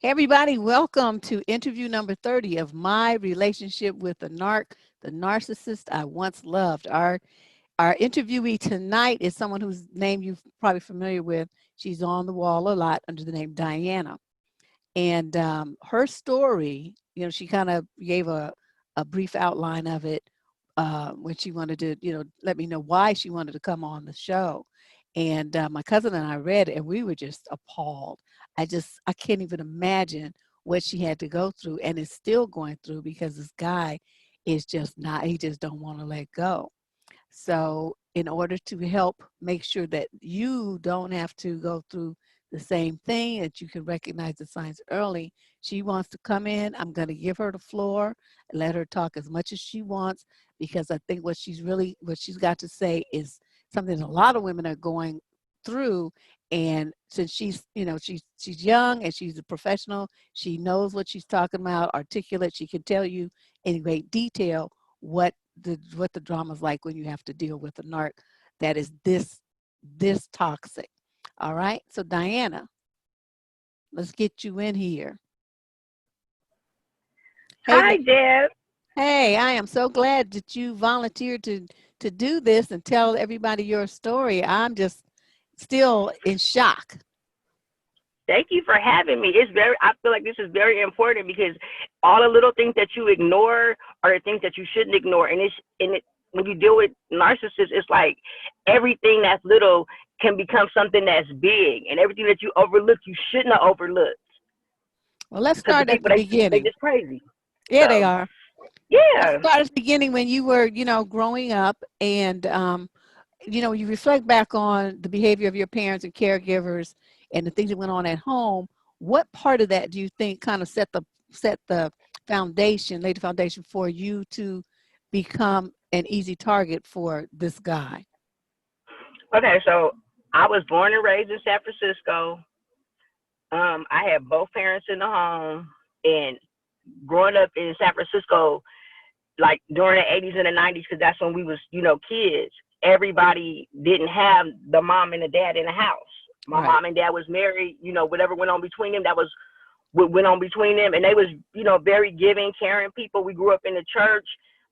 Everybody, welcome to interview number 30 of My Relationship with the Narcissist I Once Loved. Our interviewee tonight is someone whose name you're probably familiar with. She's on the wall a lot under the name Diana. And her story, she kind of gave a brief outline of it when she wanted to, let me know why she wanted to come on the show. And my cousin and I read it, and we were just appalled. I can't even imagine what she had to go through and is still going through, because this guy is just not, he just don't want to let go. So in order to help make sure that you don't have to go through the same thing, that you can recognize the signs early, she wants to come in. I'm going to give her the floor and let her talk as much as she wants, because I think what she's got to say is something a lot of women are going through. And since she's young and she's a professional, she knows what she's talking about, articulate. She can tell you in great detail what the drama's like when you have to deal with a narc that is this toxic. All right, so Diana, let's get you in here. Hey, Hi, Deb. hey, I am so glad that you volunteered to do this and tell everybody your story. I'm just still in shock. Thank you for having me. I feel like this is very important, because all the little things that you ignore are the things that you shouldn't ignore. When you deal with narcissists, it's like everything that's little can become something that's big, and everything that you overlook, you shouldn't have overlooked. Well, let's Because the start at the people, they beginning. just crazy. Yeah, they So, are. Let's yeah. start at the beginning when you were, growing up, and you reflect back on the behavior of your parents and caregivers and the things that went on at home. What part of that do you think kind of set the foundation, laid the foundation for you to become an easy target for this guy? Okay, so I was born and raised in San Francisco. I had both parents in the home, and growing up in San Francisco, like during the 80s and the 90s, because that's when we was, kids, everybody didn't have the mom and the dad in the house. My Right. mom and dad was married, whatever went on between them, that was what went on between them. And they was, very giving, caring people. We grew up in the church.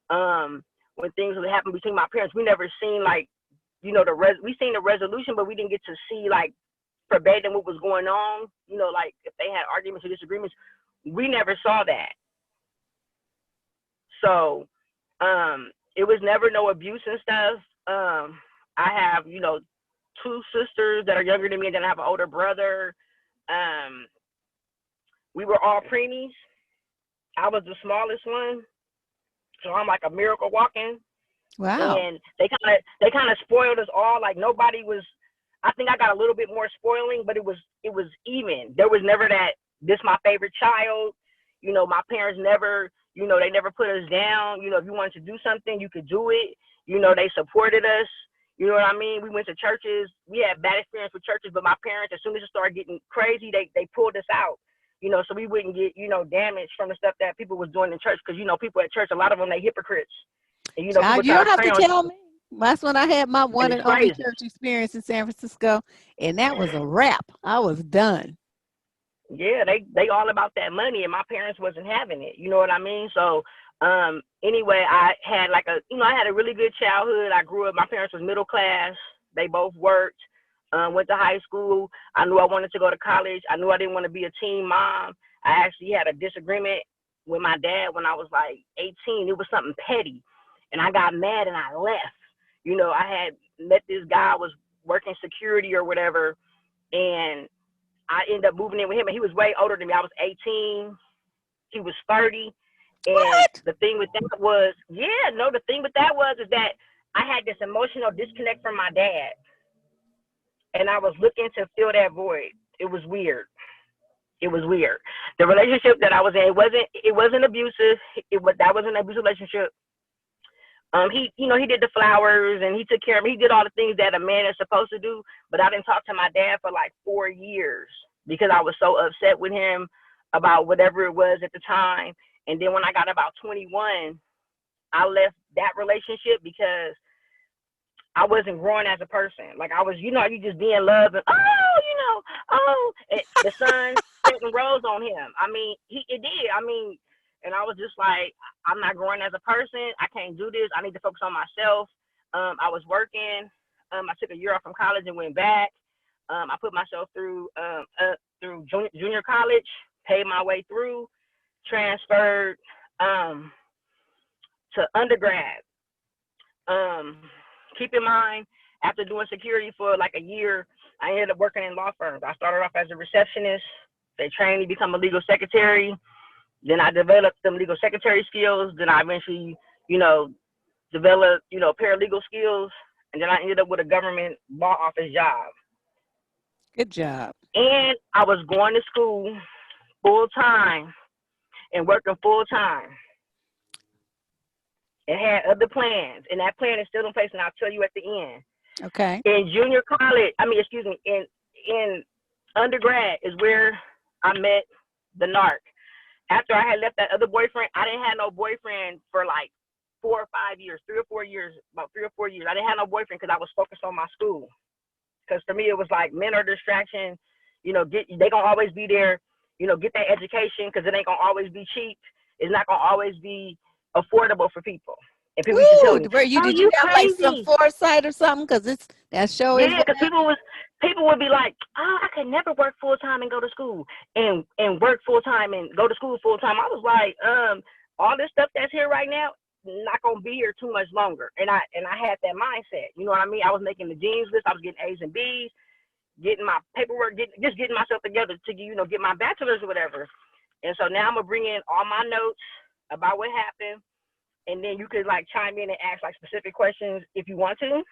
When things would happen between my parents, we never seen like, we seen the resolution, but we didn't get to see like verbatim what was going on. Like if they had arguments or disagreements, we never saw that. So it was never no abuse and stuff. I have, two sisters that are younger than me, and then I have an older brother. We were all preemies. I was the smallest one, so I'm like a miracle walking. Wow. And they kind of spoiled us all. Like nobody was. I think I got a little bit more spoiling, but it was even. There was never that this my favorite child. My parents never, they never put us down. If you wanted to do something, you could do it. They supported us. You know what I mean? We went to churches. We had bad experience with churches, but my parents, as soon as it started getting crazy, they pulled us out. So we wouldn't get, damaged from the stuff that people was doing in church. Because, people at church, a lot of them, they hypocrites. And, people You try don't to have prey to on tell you. me. That's when I had my And one it's and only crazy. church experience in San Francisco, and that was a wrap. I was done. Yeah, they all about that money, and my parents wasn't having it. You know what I mean? So, anyway, I had I had a really good childhood. I grew up. My parents was middle class. They both worked. Went to high school. I knew I wanted to go to college. I knew I didn't want to be a teen mom. I actually had a disagreement with my dad when I was like 18. It was something petty, and I got mad and I left. I had met this guy, was working security or whatever, and I ended up moving in with him, and he was way older than me. I was 18. He was 30. And What? the thing with that was, the thing with that was is that I had this emotional disconnect from my dad. And I was looking to fill that void. It was weird. It was weird. The relationship that I was in, it wasn't abusive. That was an abusive relationship. He did the flowers and he took care of me. He did all the things that a man is supposed to do. But I didn't talk to my dad for like 4 years because I was so upset with him about whatever it was at the time. And then when I got about 21, I left that relationship because I wasn't growing as a person. Like I was, you just be in love and, oh, the sun set and rose on him. I mean, it did. I mean, and I was just like, I'm not growing as a person. I can't do this. I need to focus on myself. I was working. I took a year off from college and went back. I put myself through junior college, paid my way through, transferred to undergrad. Keep in mind, after doing security for like a year, I ended up working in law firms. I started off as a receptionist. They trained me to become a legal secretary. Then I developed some legal secretary skills. Then I eventually, developed, paralegal skills. And then I ended up with a government law office job. Good job. And I was going to school full time and working full time. It had other plans, and that plan is still in place, and I'll tell you at the end. Okay. In junior college, in undergrad is where I met the narc. After I had left that other boyfriend, I didn't have no boyfriend for like 4 or 5 years, 3 or 4 years, about 3 or 4 years. I didn't have no boyfriend because I was focused on my school. Because for me, it was like men are distraction. They gonna always be there. Get that education because it ain't gonna always be cheap. It's not gonna always be affordable for people. And people used to tell me, did you have crazy? Like some foresight or something? Because that show is. Yeah, because people would be like, oh, I could never work full time and go to school and work full time and go to school full time. I was like, all this stuff that's here right now, not gonna be here too much longer. And I had that mindset. You know what I mean? I was making the dean's list. I was getting A's and B's, getting my paperwork, just getting myself together to get my bachelor's or whatever. And so now I'm gonna bring in all my notes about what happened, and then you could like chime in and ask like specific questions if you want to.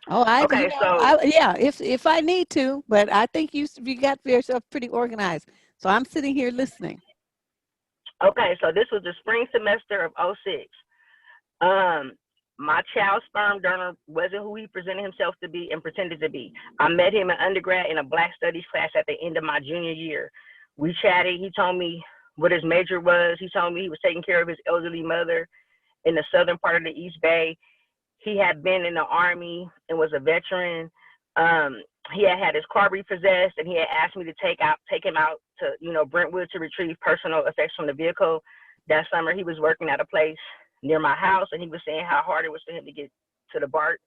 Oh, if I need to, but I think you got yourself pretty organized. So I'm sitting here listening. Okay, so this was the spring semester of 06. My child sperm donor wasn't who he presented himself to be and pretended to be. I met him in undergrad in a Black Studies class at the end of my junior year. We chatted. He told me what his major was. He told me he was taking care of his elderly mother in the southern part of the East Bay. He had been in the Army and was a veteran. He had his car repossessed, and he had asked me to take him out to Brentwood to retrieve personal effects from the vehicle. That summer, he was working at a place near my house, and he was saying how hard it was for him to get to the BART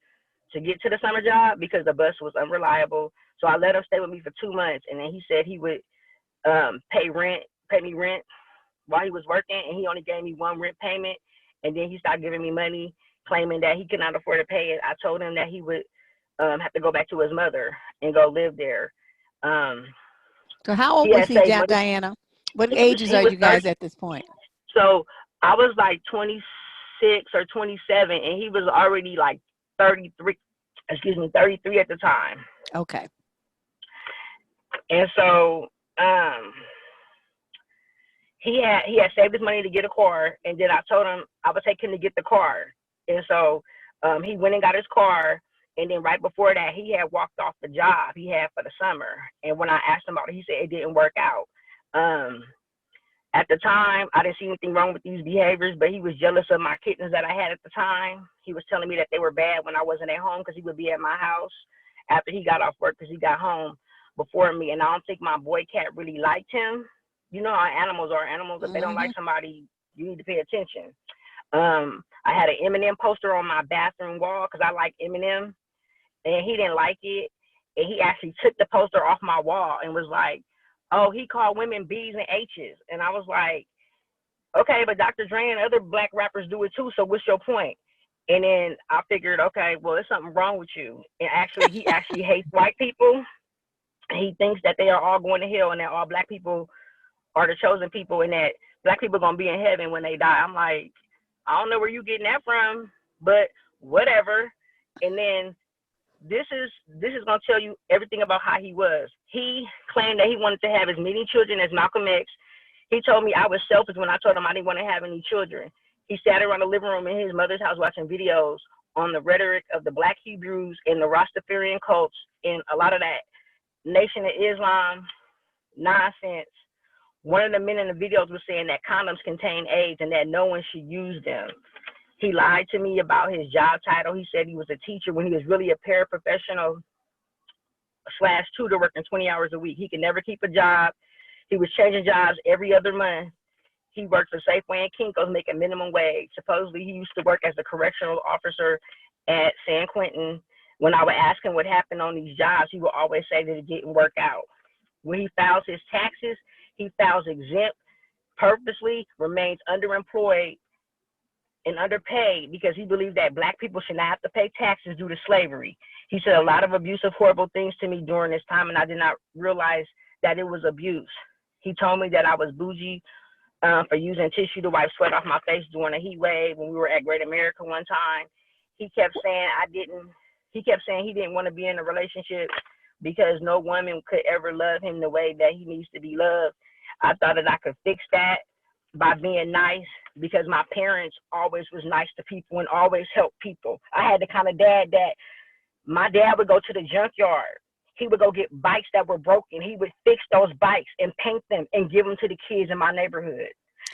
to get to the summer job because the bus was unreliable. So I let him stay with me for 2 months, and then he said he would pay me rent while he was working, and he only gave me 1 rent payment, and then he started giving me money, claiming that he could not afford to pay it. I told him that he would have to go back to his mother and go live there. So how old was he, Diana? What ages are you guys at this point? So I was like 26 or 27, and he was already like 33 at the time. Okay. And so he had saved his money to get a car, and then I told him I would take him to get the car. And so he went and got his car, and then right before that, he had walked off the job he had for the summer. And when I asked him about it, he said it didn't work out. At the time, I didn't see anything wrong with these behaviors, but he was jealous of my kittens that I had at the time. He was telling me that they were bad when I wasn't at home because he would be at my house after he got off work because he got home before me. And I don't think my boy cat really liked him. You know how animals are. Animals, if they don't like somebody, you need to pay attention. I had an Eminem poster on my bathroom wall because I like Eminem, and he didn't like it. And he actually took the poster off my wall and was like, oh, he called women B's and H's. And I was like, okay, but Dr. Dre and other Black rappers do it too, so what's your point? And then I figured, okay, well, there's something wrong with you. And actually, he actually hates white people. He thinks that they are all going to hell and that all Black people are the chosen people and that Black people are going to be in heaven when they die. I'm like, I don't know where you getting that from, but whatever. And then this is going to tell you everything about how he was. He claimed that he wanted to have as many children as Malcolm X. He told me I was selfish when I told him I didn't want to have any children. He sat around the living room in his mother's house watching videos on the rhetoric of the Black Hebrews and the Rastafarian cults and a lot of that Nation of Islam nonsense. One of the men in the videos was saying that condoms contain AIDS and that no one should use them. He lied to me about his job title. He said he was a teacher when he was really a paraprofessional slash tutor working 20 hours a week. He could never keep a job. He was changing jobs every other month. He worked for Safeway and Kinko's making minimum wage. Supposedly, he used to work as a correctional officer at San Quentin. When I would ask him what happened on these jobs, he would always say that it didn't work out. When he files his taxes, he files exempt, purposely remains underemployed and underpaid because he believed that Black people should not have to pay taxes due to slavery. He said a lot of abusive, horrible things to me during this time, and I did not realize that it was abuse. He told me that I was bougie for using tissue to wipe sweat off my face during a heat wave when we were at Great America one time. He kept saying he didn't want to be in a relationship because no woman could ever love him the way that he needs to be loved. I thought that I could fix that by being nice because my parents always was nice to people and always helped people. I had the kind of dad that my dad would go to the junkyard. He would go get bikes that were broken. He would fix those bikes and paint them and give them to the kids in my neighborhood.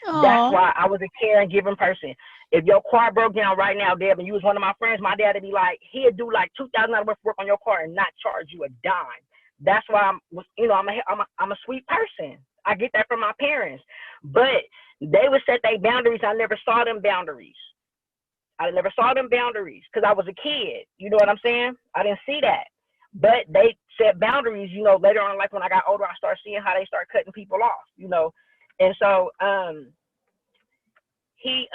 Aww. That's why I was a caring, giving person. If your car broke down right now, Deb, and you was one of my friends, my dad would be like, he'd do like $2,000 worth of work on your car and not charge you a dime. That's why I'm a sweet person. I get that from my parents. But they would set their boundaries. I never saw them boundaries. I never saw them boundaries because I was a kid. You know what I'm saying? I didn't see that. But they set boundaries, you know, later on, like when I got older, I started seeing how they start cutting people off, you know. And so he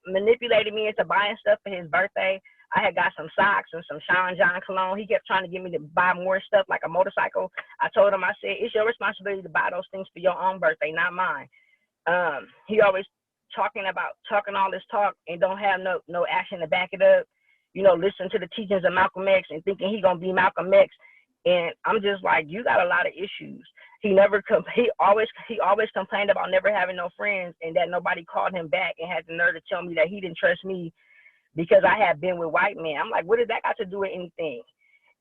manipulated me into buying stuff for his birthday. I had got some socks and some Sean John cologne. He kept trying to get me to buy more stuff like a motorcycle. I told him, I said, it's your responsibility to buy those things for your own birthday, not mine. He always talking all this talk and don't have no action to back it up. You know, listen to the teachings of Malcolm X and thinking he gonna be Malcolm X. And I'm just like, you got a lot of issues. He always complained about never having no friends and that nobody called him back and had the nerve to tell me that he didn't trust me because I had been with white men. I'm like, what does that got to do with anything?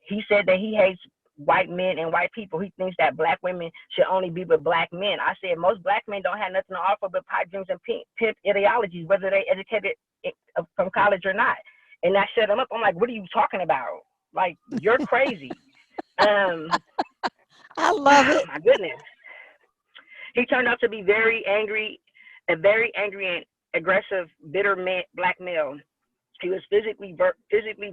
He said that he hates white men and white people. He thinks that Black women should only be with Black men. I said, most Black men don't have nothing to offer but pipe dreams and pimp ideologies, whether they educated from college or not. And I shut him up. I'm like, what are you talking about? Like, you're crazy. I love it. My goodness. He turned out to be very angry and aggressive, bitter Black male. He was physically,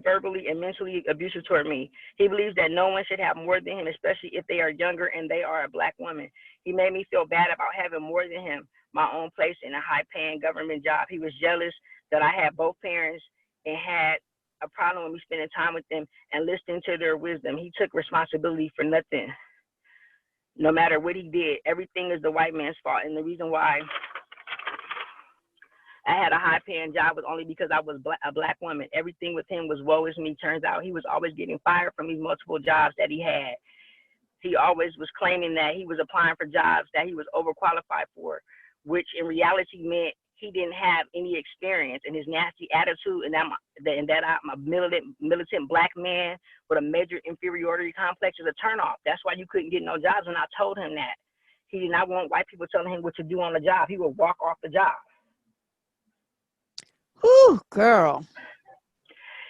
verbally, and mentally abusive toward me. He believes that no one should have more than him, especially if they are younger and they are a Black woman. He made me feel bad about having more than him, my own place in a high-paying government job. He was jealous that I had both parents and had a problem with me spending time with them and listening to their wisdom. He took responsibility for nothing. No matter what he did, everything is the white man's fault. And the reason why I had a high-paying job was only because I was a Black woman. Everything with him was woe is me. Turns out he was always getting fired from these multiple jobs that he had. He always was claiming that he was applying for jobs that he was overqualified for, which in reality meant he didn't have any experience. And his nasty attitude and that I'm a militant Black man with a major inferiority complex is a turnoff. That's why you couldn't get no jobs. And I told him that. He did not want white people telling him what to do on the job. He would walk off the job. Whew, girl.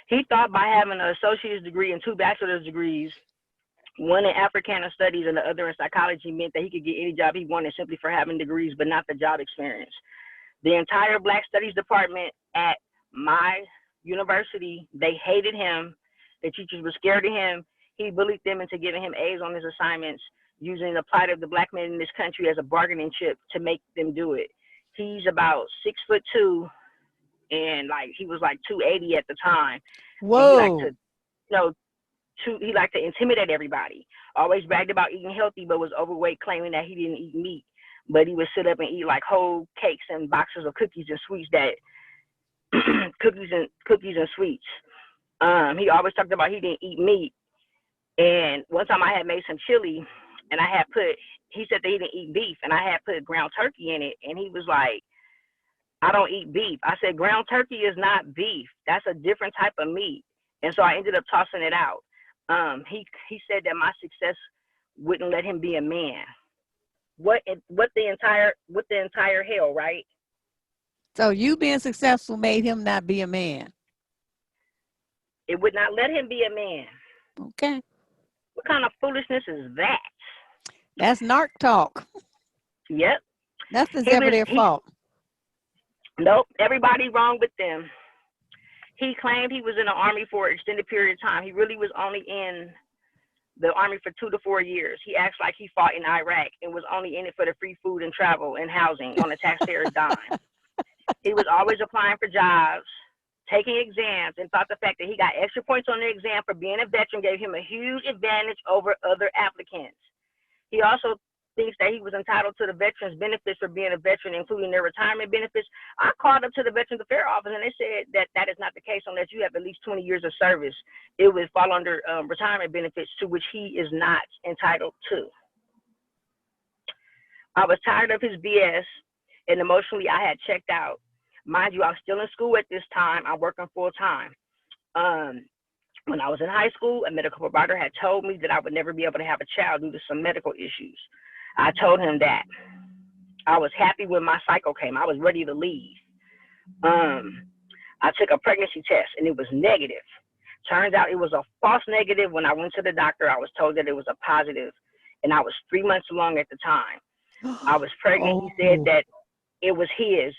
He thought by having an associate's degree and 2 bachelor's degrees, one in Africana studies and the other in psychology, meant that he could get any job he wanted simply for having degrees, but not the job experience. The entire Black Studies department at my university, they hated him. The teachers were scared of him. He bullied them into giving him A's on his assignments, using the plight of the Black men in this country as a bargaining chip to make them do it. He's about 6'2", and like he was like 280 at the time. Whoa. He liked to intimidate everybody. Always bragged about eating healthy, but was overweight, claiming that he didn't eat meat. But he would sit up and eat like whole cakes and boxes of cookies and sweets cookies and sweets. He always talked about he didn't eat meat. And one time I had made some chili and he said that he didn't eat beef, and I had put ground turkey in it. And he was like, I don't eat beef. I said, ground turkey is not beef. That's a different type of meat. And so I ended up tossing it out. He said that my success wouldn't let him be a man. What the entire hell, right? So you being successful made him not be a man. It would not let him be a man. Okay. What kind of foolishness is that? That's narc talk. Yep. Nothing's ever their fault. Nope. Everybody wrong with them. He claimed he was in the Army for an extended period of time. He really was only in the Army for 2 to 4 years. He acts like he fought in Iraq and was only in it for the free food and travel and housing on the taxpayer's dime. He was always applying for jobs, taking exams, and thought the fact that he got extra points on the exam for being a veteran gave him a huge advantage over other applicants. He also thinks that he was entitled to the veterans benefits for being a veteran, including their retirement benefits. I called up to the Veterans Affairs Office, and they said that that is not the case unless you have at least 20 years of service. It would fall under retirement benefits, to which he is not entitled to. I was tired of his BS, and emotionally I had checked out. Mind you, I was still in school at this time. I'm working full time. When I was in high school, a medical provider had told me that I would never be able to have a child due to some medical issues. I told him that. I was happy when my cycle came. I was ready to leave. I took a pregnancy test and it was negative. Turns out it was a false negative. When I went to the doctor, I was told that it was a positive, and I was 3 months along at the time. I was pregnant. He said that it was his,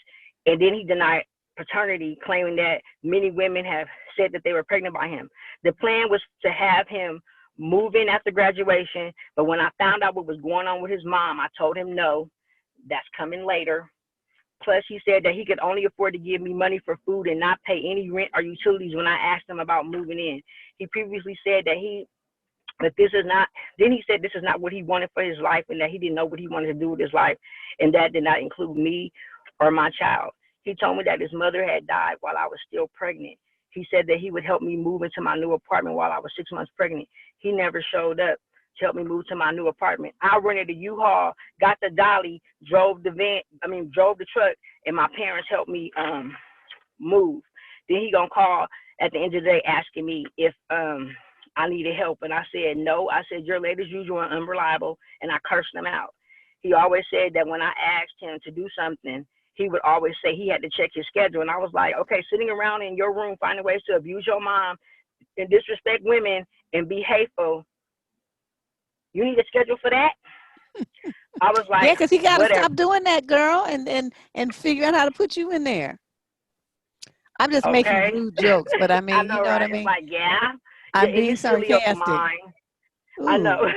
and then he denied paternity, claiming that many women have said that they were pregnant by him. The plan was to have him move in after graduation, but when I found out what was going on with his mom, I told him no, that's coming later. Plus, he said that he could only afford to give me money for food and not pay any rent or utilities when I asked him about moving in. He previously said that this is not, then he said this is not what he wanted for his life, and that he didn't know what he wanted to do with his life, and that did not include me or my child. He told me that his mother had died while I was still pregnant. He said that he would help me move into my new apartment while I was 6 months pregnant. He never showed up to help me move to my new apartment. I rented a U-Haul, got the dolly, drove the truck, and my parents helped me move. Then he gonna call at the end of the day asking me if I needed help, and I said no. I said you're late as usual and unreliable, and I cursed him out. He always said that when I asked him to do something, he would always say he had to check his schedule. And I was like, okay, sitting around in your room finding ways to abuse your mom and disrespect women and be hateful, you need a schedule for that? I was like, yeah, because he got to whatever. stop doing that, girl, and figure out how to put you in there. I'm just making rude jokes, but I mean, I know, you know right? what I mean? It's like, yeah. I'm Yeah, being it's silly of sarcastic. mine. Ooh. I know.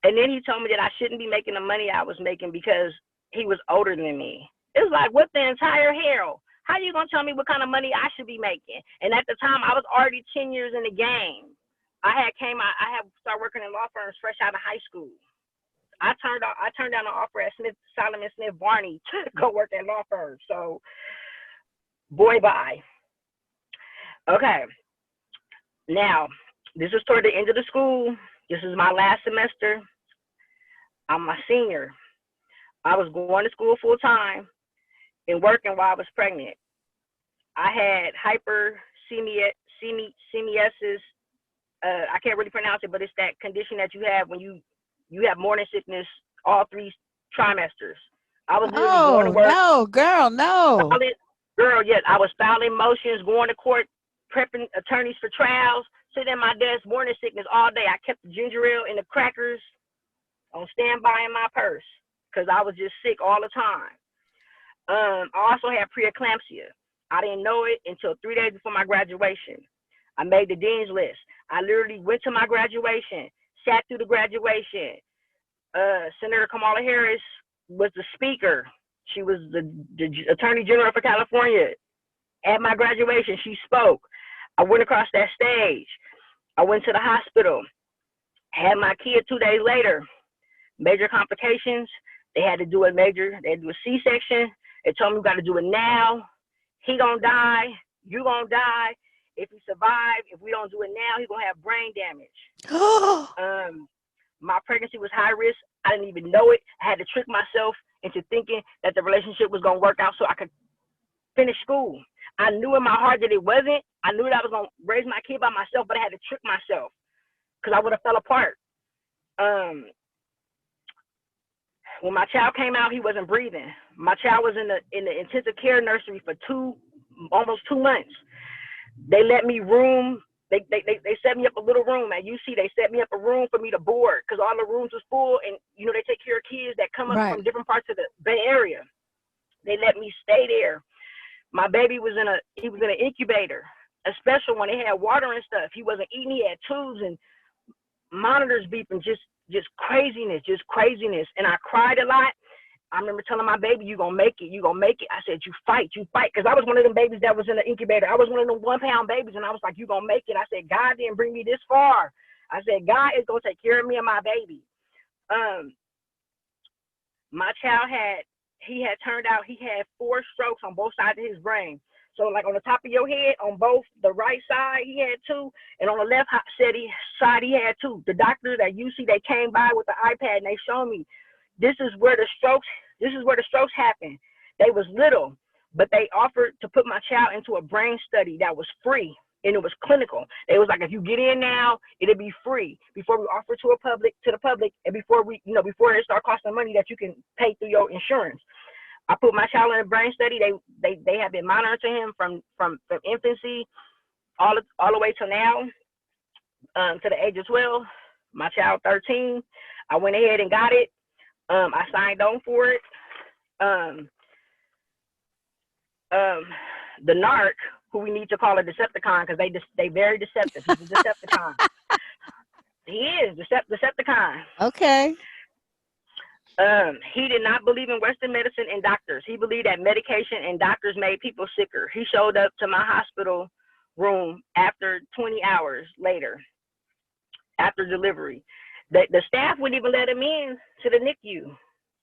And then he told me that I shouldn't be making the money I was making because he was older than me. It's like, what the entire hell? How you gonna tell me what kind of money I should be making? And at the time, I was already 10 years in the game. I had started working in law firms fresh out of high school. I turned down an offer at Solomon Smith Barney to go work at law firms. So, boy, bye. Okay. Now, this is toward the end of the school. This is my last semester. I'm a senior. I was going to school full time and working while I was pregnant. I had hypersemiosis. I can't really pronounce it, but it's that condition that you have when you have morning sickness all 3 trimesters. I was literally going to work. No, girl, no. Yes, I was filing motions, going to court, prepping attorneys for trials, sitting at my desk, morning sickness all day. I kept the ginger ale and the crackers on standby in my purse because I was just sick all the time. I also had preeclampsia. I didn't know it until 3 days before my graduation. I made the dean's list. I literally went to my graduation, sat through the graduation. Senator Kamala Harris was the speaker. She was the Attorney General for California. At my graduation, she spoke. I went across that stage. I went to the hospital, had my kid 2 days later. Major complications. They had to do a C-section. They told me we got to do it now. He gonna die. You gonna die. If he survives, if we don't do it now, he's gonna have brain damage. My pregnancy was high risk. I didn't even know it. I had to trick myself into thinking that the relationship was gonna work out so I could finish school. I knew in my heart that it wasn't. I knew that I was gonna raise my kid by myself, but I had to trick myself because I would have fell apart. When my child came out, he wasn't breathing. My child was in the intensive care nursery for almost 2 months. They let me room They set me up a little room at UC. They set me up a room for me to board because all the rooms was full, and you know they take care of kids that come up Right. from different parts of the Bay Area. They let me stay there. My baby was in an incubator, a special one. They had water and stuff. He wasn't eating. He had tubes and monitors beeping, just craziness. And I cried a lot. I remember telling my baby, "You gonna make it. You gonna make it." I said, "You fight, because I was one of them babies that was in the incubator. I was one of them 1 pound babies, and I was like, "You gonna make it." I said, "God didn't bring me this far." I said, "God is gonna take care of me and my baby." My child had turned out he had 4 strokes on both sides of his brain. So like on the top of your head, on both the right side he had 2, and on the left side he had 2. The doctors at UC, they came by with the iPad and they showed me this is where the strokes happened. They was little, but they offered to put my child into a brain study that was free, and it was clinical. It was like, if you get in now, it'll be free before we offer to the public, and before it start costing money that you can pay through your insurance. I put my child in a brain study. They have been monitoring him from infancy all the way to now, to the age of 12. My child 13. I went ahead and got it. I signed on for it. The narc, who we need to call a Decepticon, because they very deceptive. He's a Decepticon. He is Decepticon. Okay. He did not believe in Western medicine and doctors. He believed that medication and doctors made people sicker. He showed up to my hospital room after 20 hours later, after delivery. The staff wouldn't even let him in to the NICU.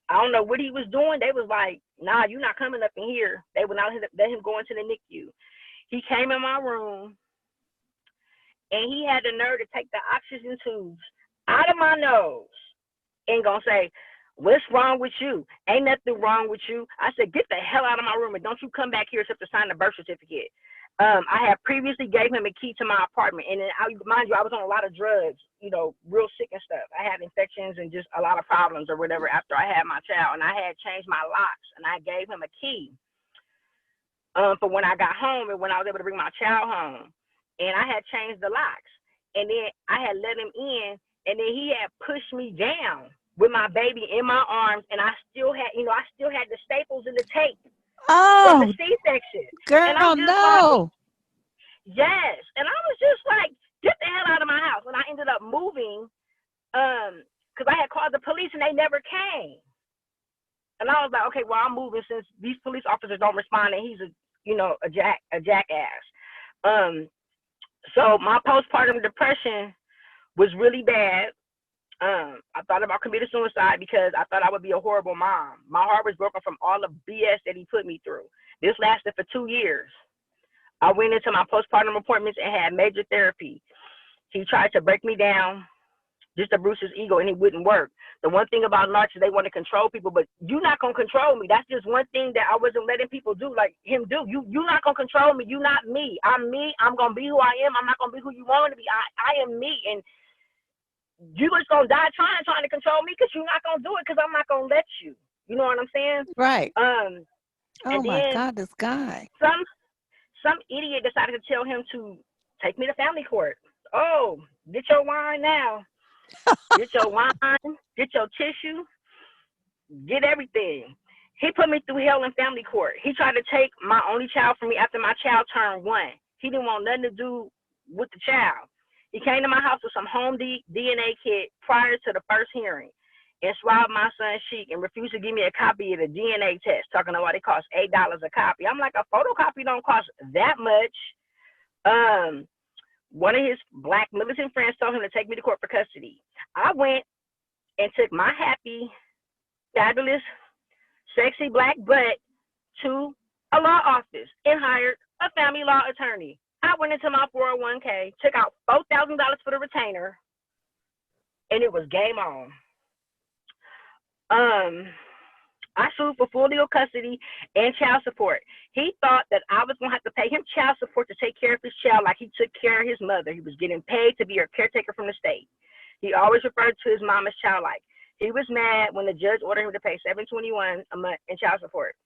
I don't know what he was doing. They was like, "Nah, you're not coming up in here." They would not let him go into the NICU. He came in my room, and he had the nerve to take the oxygen tubes out of my nose and gonna say, "What's wrong with you? Ain't nothing wrong with you." I said, "Get the hell out of my room and don't you come back here except to sign the birth certificate." I had previously gave him a key to my apartment, and then mind you, I was on a lot of drugs, real sick and stuff. I had infections and just a lot of problems or whatever after I had my child, and I had changed my locks, and I gave him a key for when I got home and when I was able to bring my child home, and I had changed the locks, and then I had let him in, and then he had pushed me down with my baby in my arms, and I still had the staples and the tape from the Oh, C-section. girl, And I'm just no. yes. And I was just like, get the hell out of my house. And I ended up moving because I had called the police and they never came. And I was like, okay, well, I'm moving since these police officers don't respond and he's a jackass. So my postpartum depression was really bad. I thought about committing suicide because I thought I would be a horrible mom. My heart was broken from all the BS that he put me through. This lasted for 2 years. I went into my postpartum appointments and had major therapy. He tried to break me down just to bruise his ego, and it wouldn't work. The one thing about narcissists, they want to control people, but you're not going to control me. That's just one thing that I wasn't letting people do like him do. You're not going to control me. You're not me. I'm me. I'm going to be who I am. I'm not going to be who you want me to be. I am me. And you just going to die trying to control me because you're not going to do it because I'm not going to let you. You know what I'm saying? Right. Oh my God, this guy. Some idiot decided to tell him to take me to family court. Oh, get your wine now. Get your wine, get your tissue, get everything. He put me through hell in family court. He tried to take my only child from me after my child turned 1. He didn't want nothing to do with the child. He came to my house with some home DNA kit prior to the first hearing and swabbed my son's cheek and refused to give me a copy of the DNA test, talking about it costs $8 a copy. I'm like, a photocopy don't cost that much. One of his black militant friends told him to take me to court for custody. I went and took my happy, fabulous, sexy black butt to a law office and hired a family law attorney. I went into my 401k, took out $4,000 for the retainer, and it was game on. I sued for full legal custody and child support. He thought that I was going to have to pay him child support to take care of his child like he took care of his mother. He was getting paid to be a caretaker from the state. He always referred to his mom as childlike. He was mad when the judge ordered him to pay $721 a month in child support.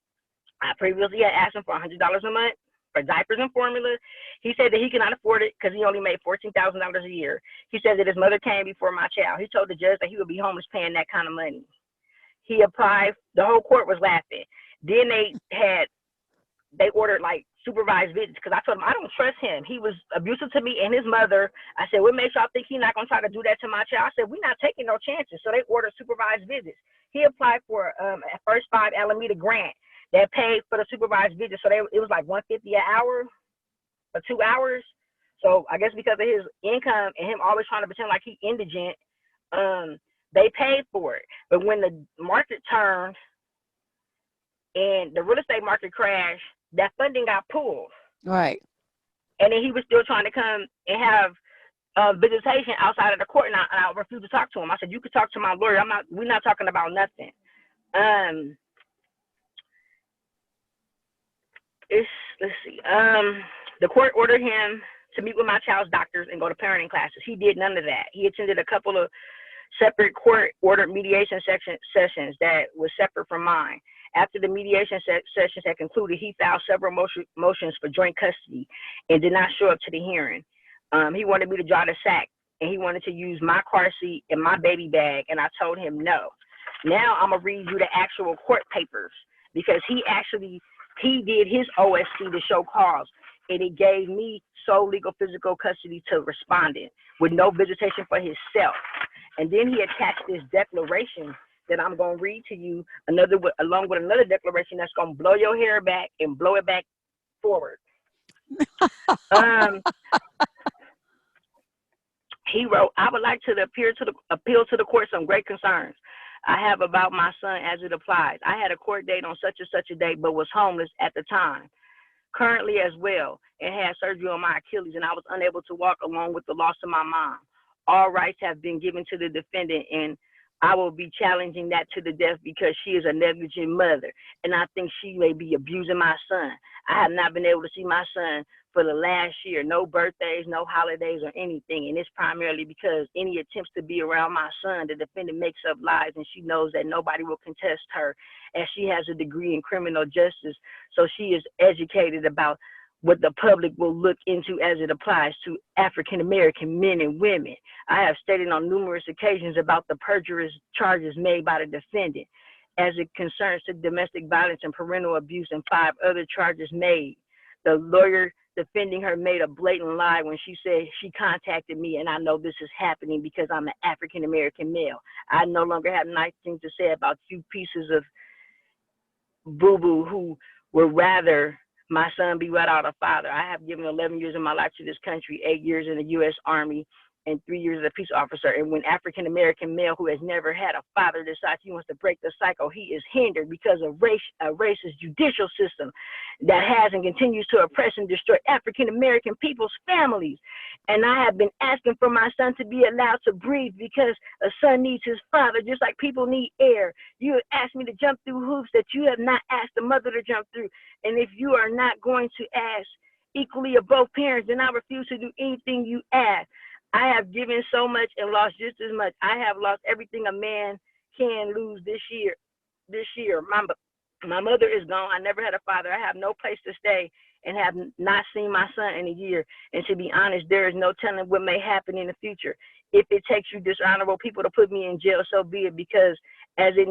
I previously had asked him for $100 a month for diapers and formula. He said that he cannot afford it because he only made $14,000 a year. He said that his mother came before my child. He told the judge that he would be homeless paying that kind of money. He applied. The whole court was laughing. Then they ordered like supervised visits because I told him I don't trust him. He was abusive to me and his mother. I said, what makes y'all think he's not going to try to do that to my child? I said, we're not taking no chances. So they ordered supervised visits. He applied for a First 5 Alameda grant that paid for the supervised visits. So it was like $150 an hour for 2 hours. So I guess because of his income and him always trying to pretend like he's indigent, they paid for it. But when the market turned and the real estate market crashed, that funding got pulled. Right. And then he was still trying to come and have visitation outside of the court, and I refused to talk to him. I said, you could talk to my lawyer. We're not talking about nothing. Let's see. The court ordered him to meet with my child's doctors and go to parenting classes. He did none of that. He attended a couple of separate court-ordered mediation sessions that was separate from mine. After the mediation sessions had concluded, he filed several motions for joint custody and did not show up to the hearing. He wanted me to draw the sack, and he wanted to use my car seat and my baby bag, and I told him no. Now I'm going to read you the actual court papers because he did his OSC to show cause, and it gave me sole legal physical custody to respondent with no visitation for himself. And then he attached this declaration that I'm going to read to you along with another declaration that's going to blow your hair back and blow it back forward. He wrote, I would like to appeal to the court some great concerns I have about my son as it applies. I had a court date on such and such a date, but was homeless at the time. Currently as well, and had surgery on my Achilles, and I was unable to walk along with the loss of my mom. All rights have been given to the defendant, and I will be challenging that to the death because she is a negligent mother, and I think she may be abusing my son. I have not been able to see my son for the last year, no birthdays, no holidays or anything, and it's primarily because any attempts to be around my son, the defendant makes up lies, and she knows that nobody will contest her, as she has a degree in criminal justice, so she is educated about what the public will look into as it applies to African-American men and women. I have stated on numerous occasions about the perjurious charges made by the defendant as it concerns to domestic violence and parental abuse and 5 other charges made. The lawyer defending her made a blatant lie when she said she contacted me, and I know this is happening because I'm an African-American male. I no longer have nice things to say about you pieces of boo-boo who would rather my son be without a father. I have given 11 years of my life to this country, 8 years in the U.S. Army, and 3 years as a peace officer. And when African-American male who has never had a father decides he wants to break the cycle, he is hindered because of a racist judicial system that has and continues to oppress and destroy African-American people's families. And I have been asking for my son to be allowed to breathe because a son needs his father just like people need air. You have asked me to jump through hoops that you have not asked the mother to jump through. And if you are not going to ask equally of both parents, then I refuse to do anything you ask. I have given so much and lost just as much. I have lost everything a man can lose this year. My mother is gone. I never had a father. I have no place to stay and have not seen my son in a year. And to be honest, there is no telling what may happen in the future. If it takes you dishonorable people to put me in jail, so be it, because as it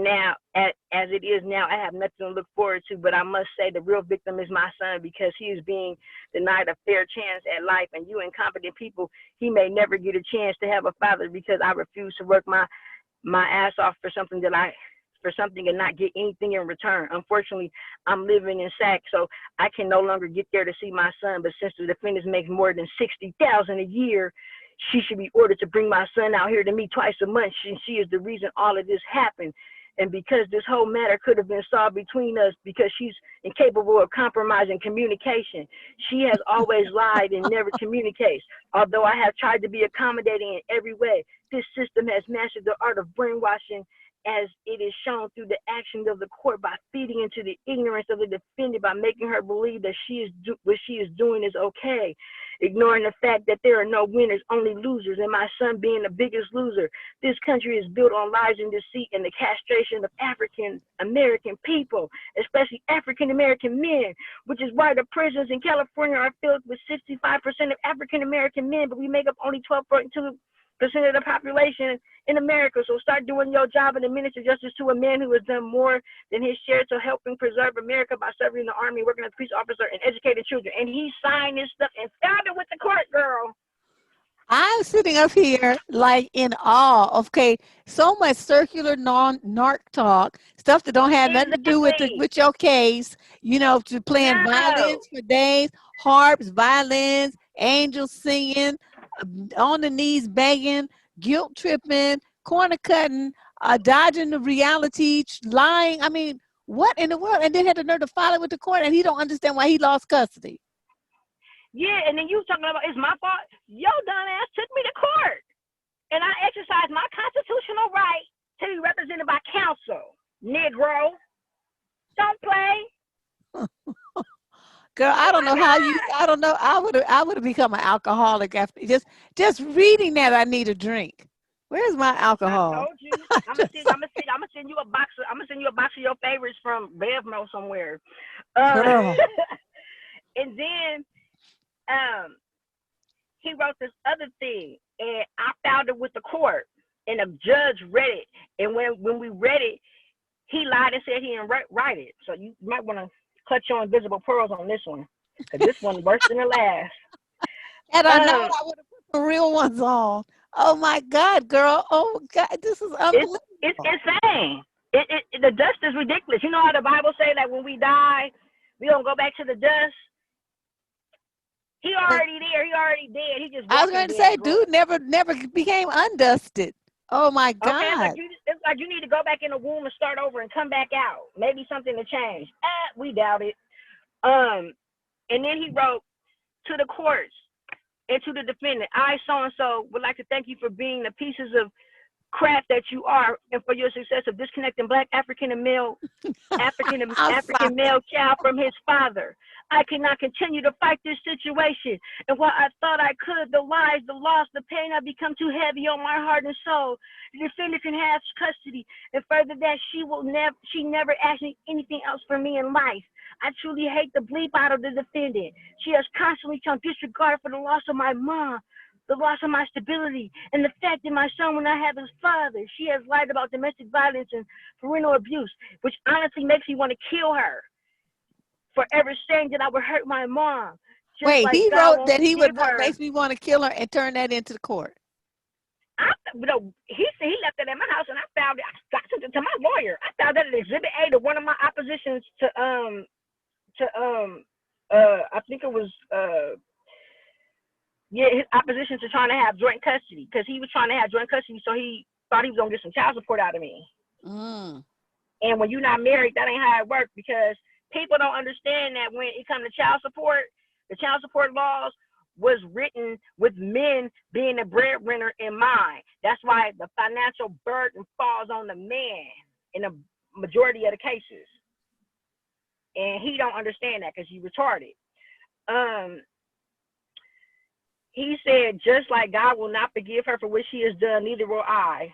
is now, I have nothing to look forward to. But I must say the real victim is my son because he is being denied a fair chance at life. And you incompetent people, he may never get a chance to have a father because I refuse to work my ass off for something and not get anything in return. Unfortunately, I'm living in SAC, so I can no longer get there to see my son. But since the defendants make more than $60,000 a year, she should be ordered to bring my son out here to me twice a month. She is the reason all of this happened. And because this whole matter could have been solved between us because she's incapable of compromising communication. She has always lied and never communicates. Although I have tried to be accommodating in every way, this system has mastered the art of brainwashing as it is shown through the actions of the court by feeding into the ignorance of the defendant by making her believe that what she is doing is okay, ignoring the fact that there are no winners, only losers, and my son being the biggest loser. This country is built on lies and deceit and the castration of African American people, especially African American men, which is why the prisons in California are filled with 65% of African American men, but we make up only 12.2% of the population in America. So start doing your job and administer justice to a man who has done more than his share to helping preserve America by serving in the army, working as a police officer, and educating children. And he signed this stuff and filed it with the court, girl. I'm sitting up here like in awe. Okay, so much circular narc talk, stuff that don't have nothing to do with your case. You know, to playing violins for days, harps, violins, angels singing, on the knees begging, guilt tripping, corner cutting, dodging the reality, lying. I mean, what in the world? And then had the nerve to file it with the court, and he don't understand why he lost custody. Yeah, and then you talking about it's my fault. Yo, dumb ass took me to court, and I exercised my constitutional right to be represented by counsel. Negro, don't play. Girl, I don't know how you. I don't know. I would have become an alcoholic after just reading that. I need a drink. Where's my alcohol? I told you. I'm gonna send you a box. I'm gonna send you a box of your favorites from Bevmo somewhere. Girl. And then he wrote this other thing, and I filed it with the court, and the judge read it. And when we read it, he lied and said he didn't write it. So you might want to clutch your invisible pearls on this one, because this one worse than the last. And I know I would have put the real ones on. Oh my God, girl! Oh God, this is unbelievable. It's insane. The dust is ridiculous. You know how the Bible say that when we die, we don't go back to the dust. He already there. He already dead. He just. I was going to say, dude, never became undusted. Oh my God! Okay, it's like you need to go back in the womb and start over and come back out. Maybe something to change. We doubt it. And then he wrote to the courts and to the defendant, I, so-and-so, would like to thank you for being the pieces of crap that you are, and for your success of disconnecting Black African male child from his father. I cannot continue to fight this situation. And while I thought I could, the lies, the loss, the pain have become too heavy on my heart and soul. The defendant can have custody, and further that she never asked me anything else from me in life. I truly hate the bleep out of the defendant. She has constantly shown disregard for the loss of my mom, the loss of my stability, and the fact that my son will not have his father. She has lied about domestic violence and parental abuse, which honestly makes me want to kill her. Forever saying that I would hurt my mom. Wait, like he wrote that he would makes me want to kill her and turn that into the court. He said he left it at my house, and I found it. I sent it to my lawyer. I found that at Exhibit A to one of my oppositions to I think it was his opposition to trying to have joint custody, because he was trying to have joint custody, so he thought he was gonna get some child support out of me. And when you're not married, that ain't how it works, because people don't understand that when it comes to child support, the child support laws was written with men being the breadwinner in mind. That's why the financial burden falls on the man in the majority of the cases. And he don't understand that because he's retarded. He said, just like God will not forgive her for what she has done, neither will I.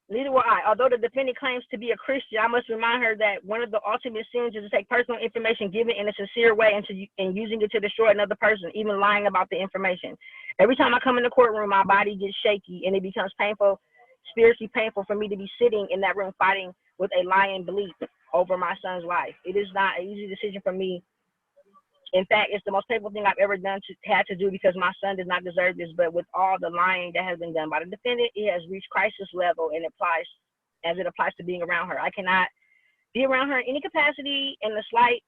Neither will I. Although the defendant claims to be a Christian, I must remind her that one of the ultimate sins is to take personal information given in a sincere way and using it to destroy another person, even lying about the information. Every time I come in the courtroom, my body gets shaky, and it becomes painful, spiritually painful for me to be sitting in that room fighting with a lying belief over my son's life. It is not an easy decision for me. In fact, it's the most painful thing I've ever had to do, because my son does not deserve this. But with all the lying that has been done by the defendant, it has reached crisis level, and it applies to being around her. I cannot be around her in any capacity. And the sight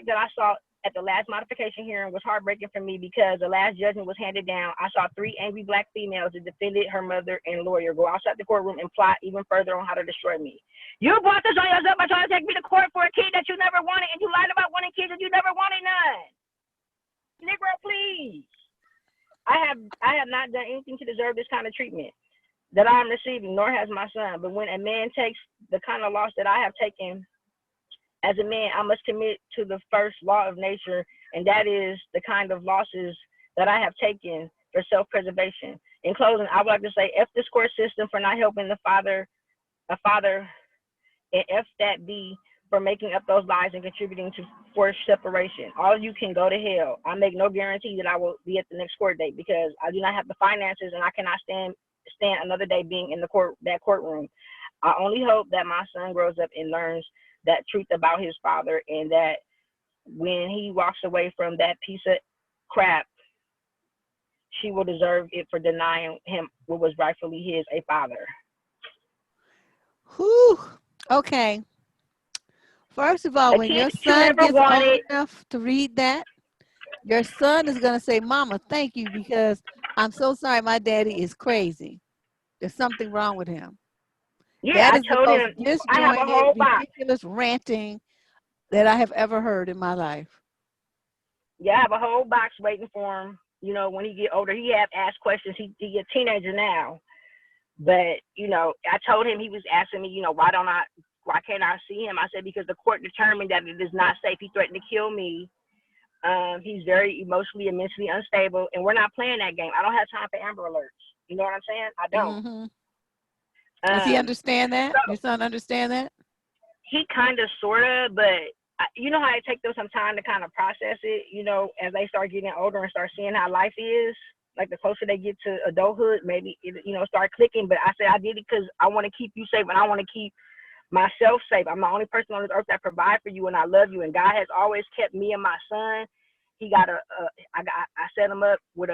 that I saw at the last modification hearing was heartbreaking for me, because the last judgment was handed down. I saw 3 angry Black females, the defendant, her mother, and lawyer, go outside the courtroom and plot even further on how to destroy me. You brought this on yourself by trying to take me to court for a kid that you never wanted, and you lied about wanting kids that you never wanted none. Negro, please. I have not done anything to deserve this kind of treatment that I'm receiving, nor has my son. But when a man takes the kind of loss that I have taken as a man, I must commit to the first law of nature, and that is the kind of losses that I have taken for self-preservation. In closing, I would like to say F this court system for not helping a father, and F that B for making up those lies and contributing to forced separation. All of you can go to hell. I make no guarantee that I will be at the next court date because I do not have the finances and I cannot stand another day being in that courtroom. I only hope that my son grows up and learns that truth about his father, and that when he walks away from that piece of crap, she will deserve it for denying him what was rightfully his, a father. Whew. Okay. First of all, A when kid your that you son never gets old wanted. enough to read that, your son is going to say, Mama, thank you, because I'm so sorry my daddy is crazy. There's something wrong with him. Yeah, That I is the told most him I have a disjointed, whole box. ridiculous ranting that I have ever heard in my life. Yeah, I have a whole box waiting for him. You know, when he get older, he have asked questions. He a teenager now, but you know, I told him, he was asking me, you know, why can't I see him? I said because the court determined that it is not safe. He threatened to kill me. He's very emotionally and mentally unstable, and we're not playing that game. I don't have time for Amber Alerts. You know what I'm saying? I don't. Mm-hmm. Does he understand that? So Your son understand that? he kind of, sort of, but you know how it takes them some time to kind of process it, you know, as they start getting older and start seeing how life is. Like the closer they get to adulthood, maybe it, you know, start clicking. But I said I did it because I want to keep you safe and I want to keep myself safe. I'm the only person on this earth that provides for you, and I love you. And God has always kept me and my son. He got I set him up with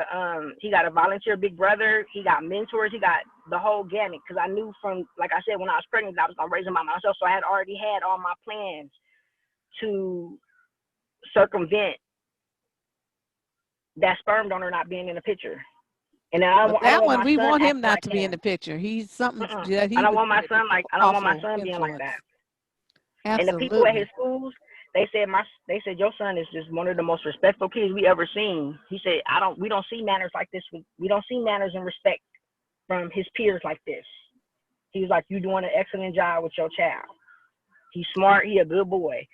he got a volunteer big brother. He got mentors. He got the whole gamut. Because I knew from, like I said, when I was pregnant, I was gonna raise him by myself. So I had already had all my plans to circumvent that sperm donor not being in the picture. And then I But don't that want one, my we son want him acting not like to be in him. the picture. He's something that I he don't would want my be son an I don't want my awful son being like influence. that. And the people at his Absolutely. schools, they said your son is just one of the most respectful kids we ever seen. He said, we don't see manners like this. We don't see manners and respect from his peers like this. He was like, you doing an excellent job with your child. He's smart. He a good boy.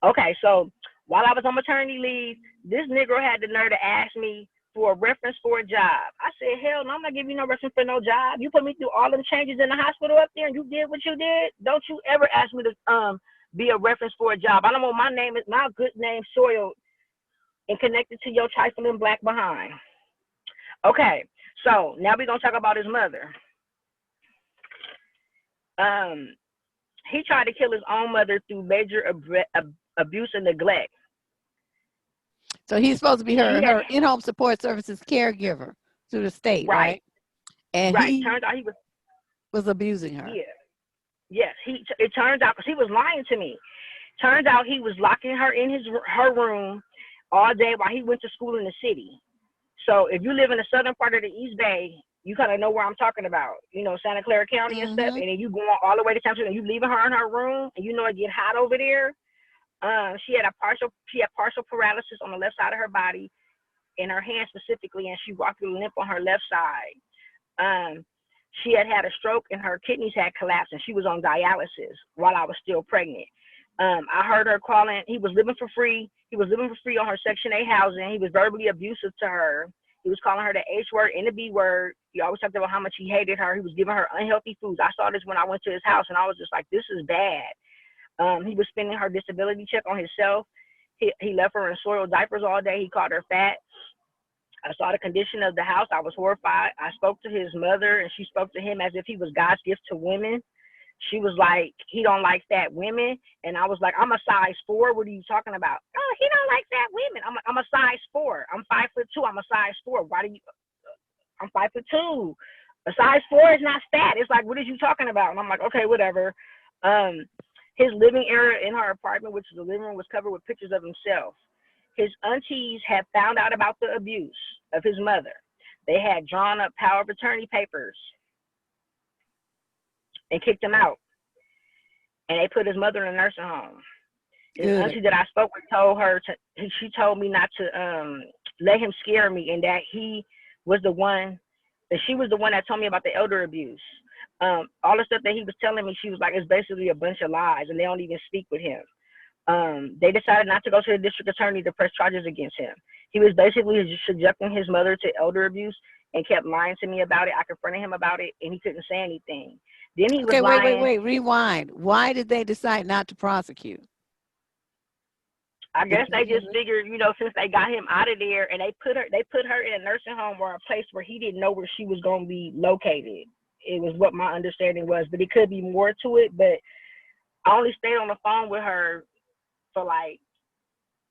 Okay, so while I was on maternity leave, this Negro had the nerve to ask me for a reference for a job. I said, hell no, I'm not giving you no reference for no job. You put me through all them changes in the hospital up there and you did what you did. Don't you ever ask me to be a reference for a job. I don't want my good name soiled and connected to your trifling black behind. Okay, so now we're gonna talk about his mother. He tried to kill his own mother through major abuse and neglect. So he's supposed to be her in-home support services caregiver through the state, Right, right? And right. he Turns out he was abusing her. yeah. Yes, it turns out, because he was lying to me. Turns out he was locking her in her room all day while he went to school in the city. So if you live in the southern part of the East Bay, you kind of know where I'm talking about. You know, Santa Clara County and stuff. Mm-hmm. And then you go all the way to San Francisco and you leaving her in her room, and you know it get hot over there. She had partial paralysis on the left side of her body, in her hand specifically, and she walked with a limp on her left side. She had a stroke and her kidneys had collapsed, and she was on dialysis while I was still pregnant. I heard her calling. He was living for free. He was living for free on her Section 8 housing. He was verbally abusive to her. He was calling her the H word and the B word. He always talked about how much he hated her. He was giving her unhealthy foods. I saw this when I went to his house, and I was just like, this is bad. He was spending her disability check on himself. He left her in soiled diapers all day. He called her fat. I saw the condition of the house. I was horrified. I spoke to his mother, and she spoke to him as if he was God's gift to women. She was like, he don't like fat women. And I was like, I'm a size 4. What are you talking about? Oh, he don't like fat women. I'm a size 4. I'm 5'2". I'm a size 4. I'm 5'2". A size 4 is not fat. It's like, what are you talking about? And I'm like, okay, whatever. His living area in her apartment, which is the living room, was covered with pictures of himself. His aunties had found out about the abuse of his mother. They had drawn up power of attorney papers and kicked him out. And they put his mother in a nursing home. His auntie that I spoke with told me not to let him scare me, and that he was the one that she was the one that told me about the elder abuse. All the stuff that he was telling me, she was like, it's basically a bunch of lies, and they don't even speak with him. They decided not to go to the district attorney to press charges against him. He was basically just subjecting his mother to elder abuse and kept lying to me about it. I confronted him about it, and he couldn't say anything. Then he was Okay, lying. wait, rewind. Why did they decide not to prosecute? I guess they just figured, you know, since they got him out of there and they put her in a nursing home or a place where he didn't know where she was going to be located. It was what my understanding was, but it could be more to it. But I only stayed on the phone with her for like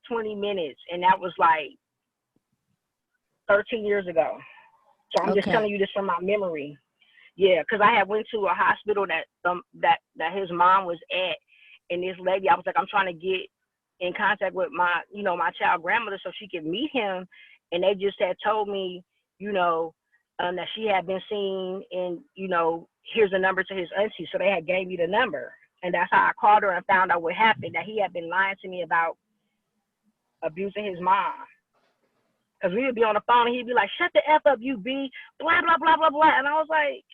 20 minutes, and that was like 13 years ago. So I'm just telling you this from my memory. Yeah, because I had went to a hospital that his mom was at, and this lady, I was like, I'm trying to get in contact with my, you know, my child grandmother so she could meet him, and they just had told me, you know, that she had been seen, and, you know, here's a number to his auntie. So they had gave me the number, and that's how I called her and found out what happened, that he had been lying to me about abusing his mom. Because we would be on the phone, and he'd be like, shut the F up, you B, blah, blah, blah, blah, blah. And I was like,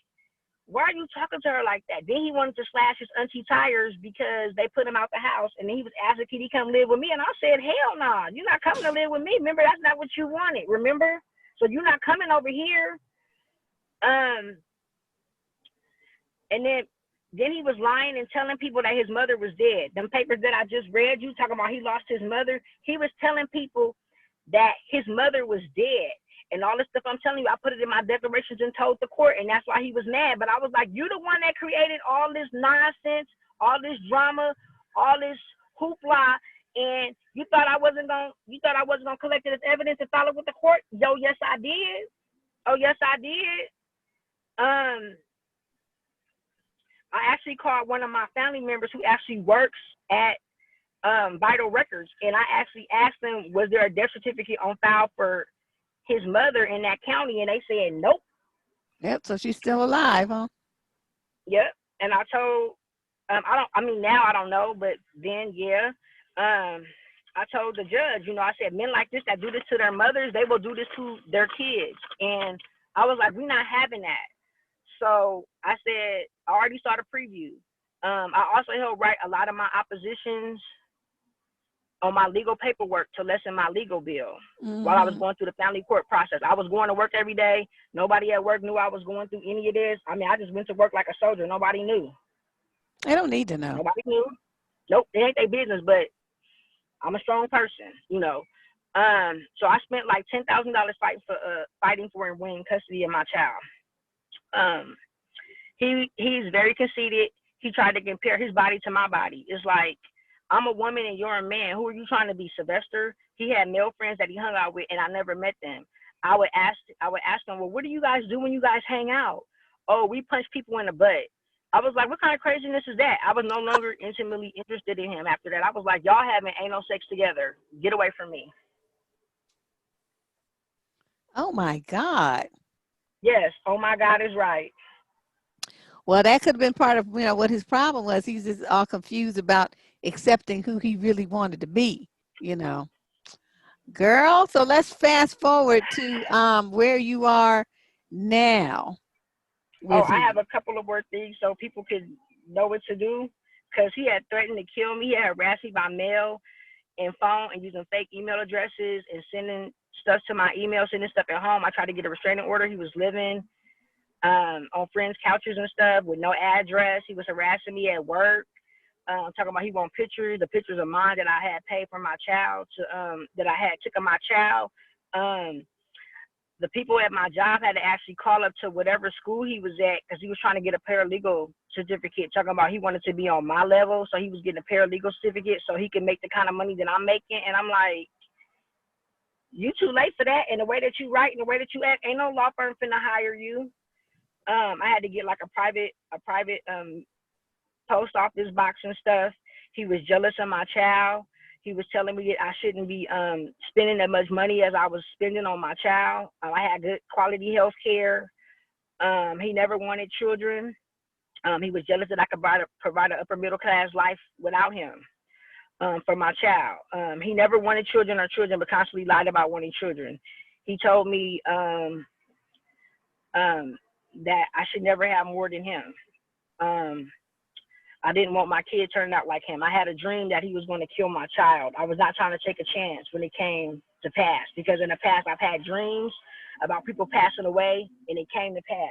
why are you talking to her like that? Then he wanted to slash his auntie tires because they put him out the house, and then he was asking, can he come live with me? And I said, hell no, nah, you're not coming to live with me. Remember, that's not what you wanted, remember? So you're not coming over here. And then he was lying and telling people that his mother was dead. Them papers that I just read, you talking about he lost his mother. He was telling people that his mother was dead. And all this stuff I'm telling you, I put it in my declarations and told the court, and that's why he was mad. But I was like, you the one that created all this nonsense, all this drama, all this hoopla, and you thought I wasn't gonna collect it as evidence and file it with the court? Yo, yes I did. Oh, yes I did. I actually called one of my family members who actually works at Vital Records, and I actually asked them, was there a death certificate on file for his mother in that county? And they said nope. Yep. So she's still alive, huh? Yep. And I told now I don't know, but then I told the judge, you know, I said, men like this that do this to their mothers, they will do this to their kids. And I was like, we're not having that. So I said, I already saw the preview. I also helped write a lot of my oppositions on my legal paperwork to lessen my legal bill while I was going through the family court process. I was going to work every day. Nobody at work knew I was going through any of this. I mean, I just went to work like a soldier. Nobody knew. They don't need to know. Nobody knew. Nope, it ain't their business, but I'm a strong person, you know. So I spent like $10,000 fighting for and winning custody of my child. He's very conceited. He tried to compare his body to my body. It's like, I'm a woman and you're a man. Who are you trying to be, Sylvester? He had male friends that he hung out with, and I never met them. I would ask them, well, what do you guys do when you guys hang out? Oh, we punch people in the butt. I was like, what kind of craziness is that? I was no longer intimately interested in him after that. I was like, y'all having anal sex together. Get away from me. Oh, my God. Yes. Oh, my God is right. Well, that could have been part of, you know, what his problem was. He's just all confused about accepting who he really wanted to be, you know. Girl, so let's fast forward to where you are now. Oh, I have a couple of word things so people could know what to do, because he had threatened to kill me. He had harassed me by mail and phone and using fake email addresses and sending stuff to my email, sending stuff at home. I tried to get a restraining order. He was living on friends' couches and stuff with no address. He was harassing me at work, talking about he want pictures, the pictures of mine that I had paid for my child, that I had took of my child. The people at my job had to actually call up to whatever school he was at, because he was trying to get a paralegal certificate, talking about he wanted to be on my level. So he was getting a paralegal certificate so he could make the kind of money that I'm making. And I'm like, you too late for that. And the way that you write and the way that you act, ain't no law firm finna hire you. I had to get like a private post office box and stuff. He was jealous of my child. He was telling me that I shouldn't be spending that much money as I was spending on my child. I had good quality health care. He never wanted children. He was jealous that I could provide an upper middle class life without him for my child. He never wanted children, but constantly lied about wanting children. He told me that I should never have more than him. I didn't want my kid turning out like him. I had a dream that he was going to kill my child. I was not trying to take a chance when it came to pass, because in the past I've had dreams about people passing away and it came to pass.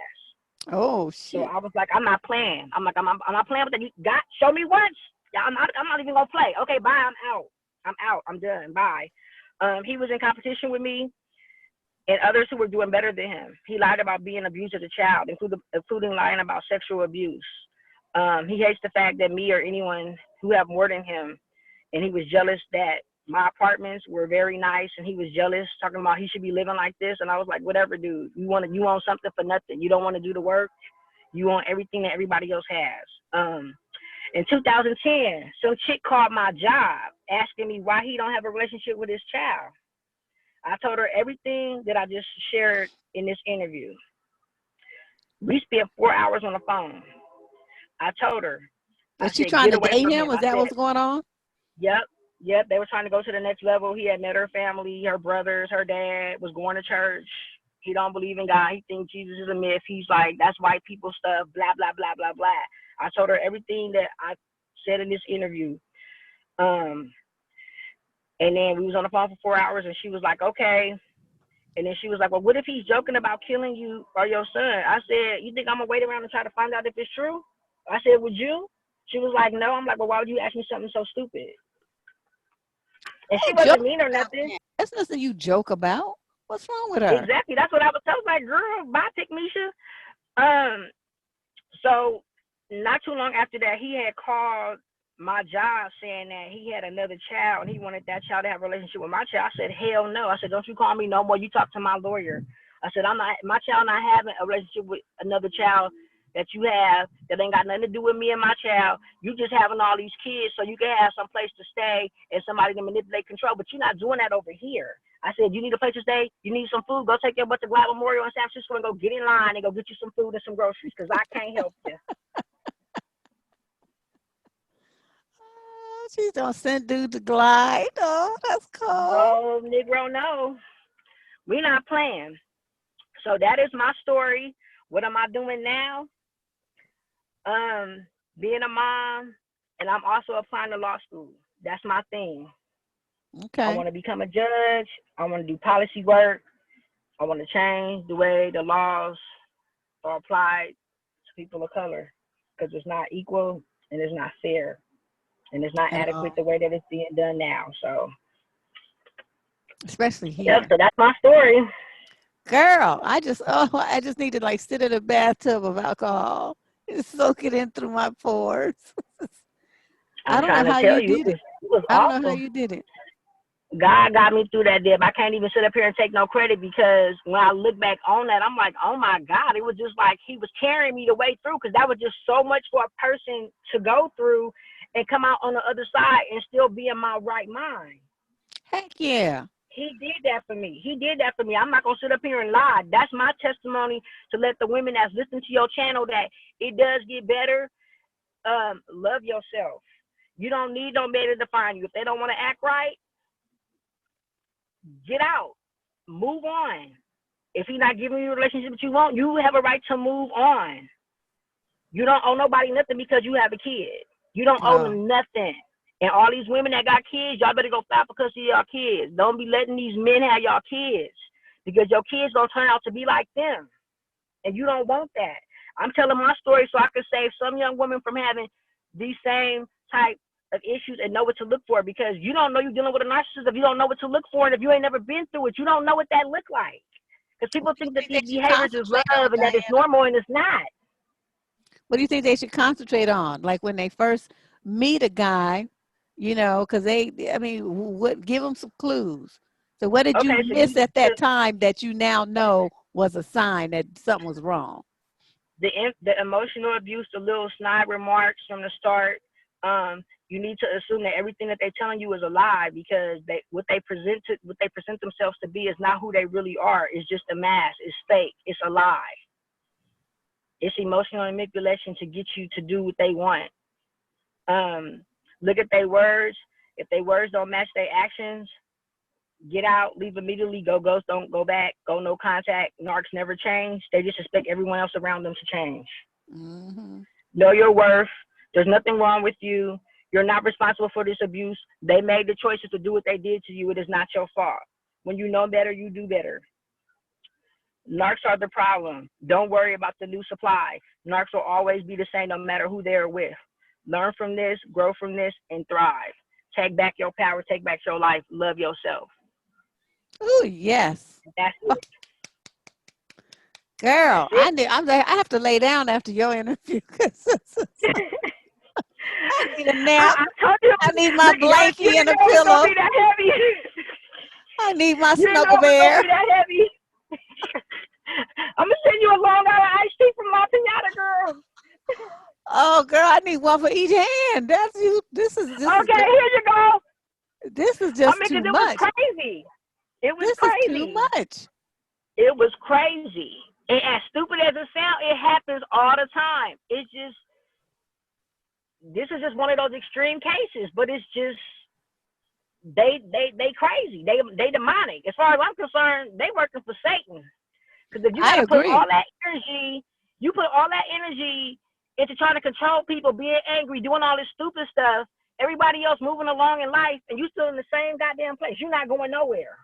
Oh So shit. I was like, I'm not playing. I'm not playing with that. You got show me once. Yeah, I'm not even gonna play. Okay, bye. I'm out. I'm done. Bye. He was in competition with me and others who were doing better than him. He lied about being abused as a child, including lying about sexual abuse. He hates the fact that me or anyone who have more than him, and he was jealous that my apartments were very nice, and he was jealous, talking about he should be living like this. And I was like, whatever, dude. You want something for nothing. You don't want to do the work. You want everything that everybody else has. In 2010, some chick called my job asking me why he don't have a relationship with his child. I told her everything that I just shared in this interview. We spent 4 hours on the phone. I told her, I Was she said, trying get to away date from him? him. Was I that said, what's going on? yep, they were trying to go to the next level. He had met her family, her brothers, her dad, was going to church. He don't believe in God. He thinks Jesus is a myth. He's like, that's white people stuff, blah, blah, blah, blah, blah. I told her everything that I said in this interview. And then we was on the phone for 4 hours, and she was like, okay. And then she was like, well, what if he's joking about killing you or your son? I said, you think I'm going to wait around and try to find out if it's true? I said, would you? She was like, no. I'm like, well, why would you ask me something so stupid? And she Don't joke wasn't mean or about nothing. that. That's nothing you joke about. What's wrong with her? Exactly. That's what I was telling. Like, girl, bye, Pick Misha. So not too long after that, he had called my job saying that he had another child and he wanted that child to have a relationship with my child. I said, hell no. I said, don't you call me no more. You talk to my lawyer. I said, my child not having a relationship with another child that you have that ain't got nothing to do with me and my child. You just having all these kids so you can have some place to stay and somebody to manipulate, control, but you're not doing that over here. I said, you need a place to stay, you need some food, go take your butt to Glad Memorial in San Francisco and go get in line and go get you some food and some groceries, because I can't help you. Oh, she's gonna send dude to glide. Oh, that's cool. No, Negro, no. We not playing. So that is my story. What am I doing now? Being a mom, and I'm also applying to law school. That's my thing. I Okay. want to become a judge. I want to do policy work. I want to change the way the laws are applied to people of color, because it's not equal and it's not fair and it's not At adequate the all. way that it's being done now. So, Especially yep. here. So that's my story. Girl, I just need to like sit in a bathtub of alcohol and soak it in through my pores. I I'm don't know trying to how tell you you, did it. it was I don't know how awful. you did it. God got me through that, Deb. I can't even sit up here and take no credit, because when I look back on that, I'm like, oh my God, it was just like he was carrying me the way through, because that was just so much for a person to go through and come out on the other side and still be in my right mind. Heck yeah. He did that for me. He did that for me. I'm not going to sit up here and lie. That's my testimony to let the women that's listening to your channel that it does get better. Love yourself. You don't need nobody to define you. If they don't want to act right, get out. Move on. If he's not giving you the relationship that you want, you have a right to move on. You don't owe nobody nothing because you have a kid. You don't owe Oh, them nothing. And all these women that got kids, y'all better go file for custody of y'all kids. Don't be letting these men have y'all kids, because your kids gonna turn out to be like them. And you don't want that. I'm telling my story so I can save some young women from having these same type of issues and know what to look for, because you don't know you're dealing with a narcissist if you don't know what to look for, and if you ain't never been through it, you don't know what that look like. Because people what do you think that think they these should behaviors is concentrate on, love and that it's Diana? normal, and it's not. What do you think they should concentrate on? Like when they first meet a guy, because I mean, what, give them some clues. So what did you Okay, so you miss need at to that time that you now know was a sign that something was wrong? the emotional abuse, the little snide remarks from the start. You need to assume that everything that they're telling you is a lie, because what they present themselves to be is not who they really are. It's just a mask. It's fake. It's a lie. It's emotional manipulation to get you to do what they want. Look at their words. If their words don't match their actions, get out, leave immediately, go ghost, don't go back, go no contact. Narcs never change. They just expect everyone else around them to change. Mm-hmm. Know your worth. There's nothing wrong with you. You're not responsible for this abuse. They made the choices to do what they did to you. It is not your fault. When you know better, you do better. Narcs are the problem. Don't worry about the new supply. Narcs will always be the same no matter who they're with. Learn from this, grow from this, and thrive. Take back your power, take back your life, love yourself. Oh, yes. That's it. Girl, That's I have to lay down after your interview. it. I need a nap. I told you, I need my you blankie didn't and a know it was gonna pillow. be that heavy. I need my You didn't know snuggle it was gonna bear. be that heavy. I'm gonna send you a long out of iced tea from my pinata, girl. Oh, girl, I need one for each hand. That's you. Okay, here you go. This is I just mean, too 'cause it was much. crazy. It was This is too crazy. much. It was crazy. And as stupid as it sounds, it happens all the time. It's just, this is just one of those extreme cases, but it's just, they crazy. They demonic. As far as I'm concerned, they working for Satan. Because if you I got to put agree. all that energy, you put all that energy into trying to control people, being angry, doing all this stupid stuff, everybody else moving along in life, and you still in the same goddamn place. You're not going nowhere.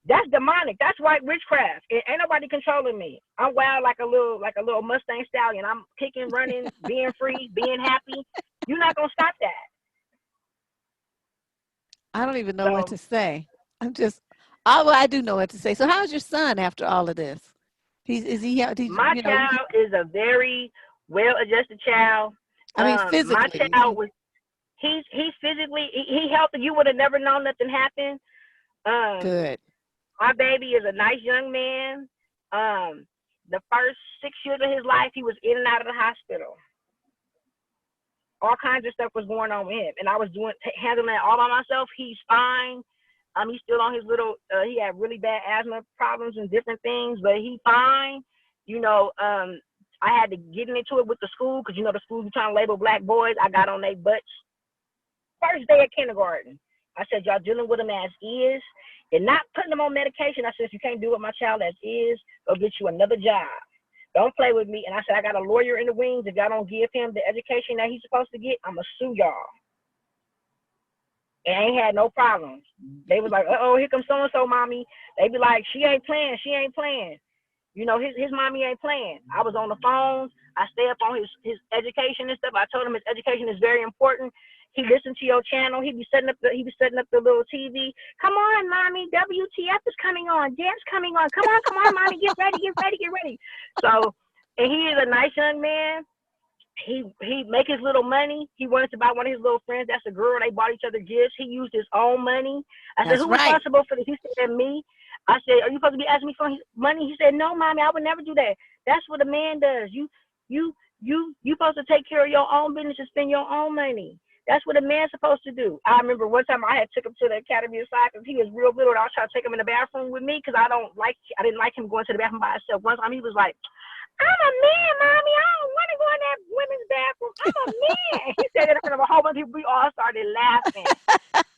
That's demonic. That's white witchcraft. Ain't nobody controlling me. I'm wild like a little Mustang stallion. I'm kicking, running, being free, being happy. You're not gonna stop that. I don't even know what So to say. Well, I do know what to say. So how's your son after all of this? He's my child is a very well-adjusted child. I mean, My physically. child was he's physically he healthy. You would have never known nothing happened. Good. My baby is a nice young man. The first 6 years of his life, he was in and out of the hospital. All kinds of stuff was going on with him, and I was handling it all by myself. He's fine. He's still on his little. He had really bad asthma problems and different things, but he's fine. You know, I had to get into it with the school because the school be trying to label black boys. I got on their butts first day of kindergarten. I said, y'all dealing with him as is. And not putting them on medication. I said, if you can't do it, my child as is, go get you another job. Don't play with me. And I said, I got a lawyer in the wings. If y'all don't give him the education that he's supposed to get, I'm going to sue y'all. And I ain't had no problems. They was like, uh-oh, here comes so-and-so, mommy. They be like, she ain't playing. His mommy ain't playing. I was on the phone. I stay up on his education and stuff. I told him his education is very important. He listened to your channel. He be setting up the little TV. Come on, mommy. WTF is coming on. Dad's coming on. Come on, mommy. Get ready. So, and he is a nice young man. He make his little money. He wanted to buy one of his little friends. That's a girl. They bought each other gifts. He used his own money. I said, That's who's right. responsible for this? He said, me. I said, are you supposed to be asking me for money? He said, no, mommy, I would never do that. That's what a man does. You supposed to take care of your own business and spend your own money. That's what a man's supposed to do. I remember one time I had took him to the Academy of Science because he was real little, and I was trying to take him in the bathroom with me because I didn't like him going to the bathroom by himself. One time he was like, I'm a man, mommy. I don't want to go in that women's bathroom. I'm a man. He said that in front of a whole bunch of people. We all started laughing.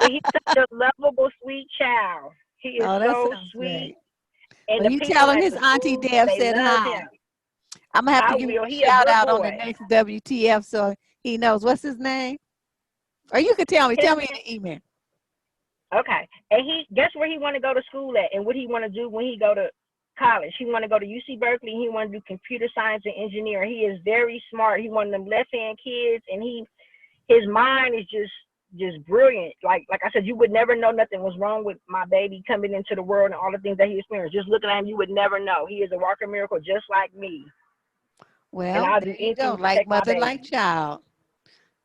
But he's such a lovable, sweet child. He is Oh, that so sounds sweet. great. And Well, the you people tell him at his the auntie school, Deb they said love hi. him. I'm gonna have to I give him will. a He a shout good out on the boy. next WTF so he knows. What's his name? Or you could tell me. His Tell me in name, the email. okay. And guess where he want to go to school at and what he want to do when he go to college. He want to go to UC Berkeley. He want to do computer science and engineering. He is very smart. He one of them left-hand kids, and his mind is just brilliant. Like I said, you would never know nothing was wrong with my baby coming into the world and all the things that he experienced. Just looking at him, you would never know. He is a walking miracle just like me. And Well, I'll there do you go. anything to Like protect my mother, baby. like child.